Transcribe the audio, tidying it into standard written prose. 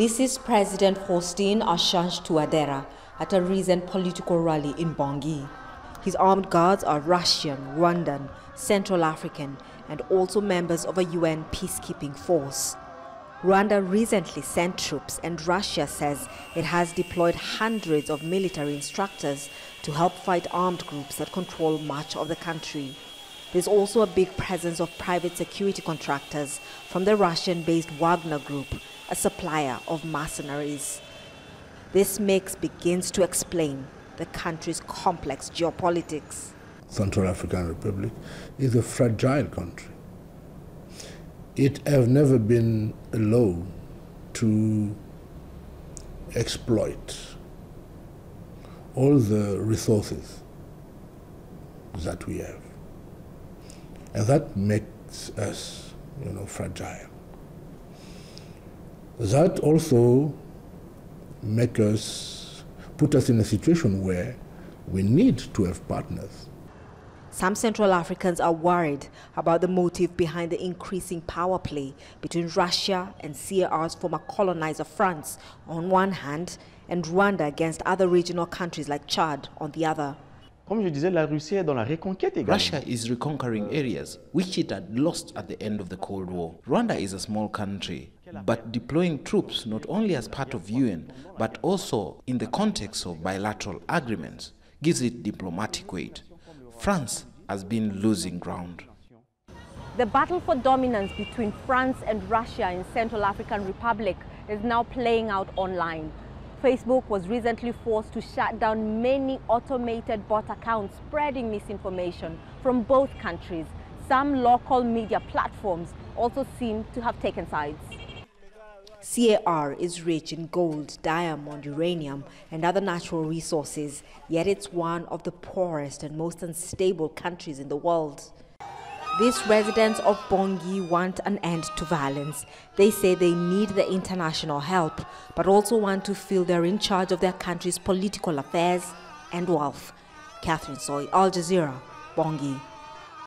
This is President Faustin Archange Touadera at a recent political rally in Bangui. His armed guards are Russian, Rwandan, Central African, and also members of a UN peacekeeping force. Rwanda recently sent troops, and Russia says it has deployed hundreds of military instructors to help fight armed groups that control much of the country. There's also a big presence of private security contractors from the Russian-based Wagner Group, a supplier of mercenaries. This mix begins to explain the country's complex geopolitics. Central African Republic is a fragile country. It has never been allowed to exploit all the resources that we have. And that makes us, fragile. That also put us in a situation where we need to have partners. Some Central Africans are worried about the motive behind the increasing power play between Russia and CAR's former colonizer France on one hand, and Rwanda against other regional countries like Chad on the other. Russia is reconquering areas which it had lost at the end of the Cold War. Rwanda is a small country, but deploying troops not only as part of UN, but also in the context of bilateral agreements, gives it diplomatic weight. France has been losing ground. The battle for dominance between France and Russia in Central African Republic is now playing out online. Facebook was recently forced to shut down many automated bot accounts spreading misinformation from both countries. Some local media platforms also seem to have taken sides. CAR is rich in gold, diamond, uranium, and other natural resources, yet it's one of the poorest and most unstable countries in the world. These residents of Bangui want an end to violence. They say they need the international help, but also want to feel they're in charge of their country's political affairs and wealth. Catherine Soy, Al Jazeera, Bangui.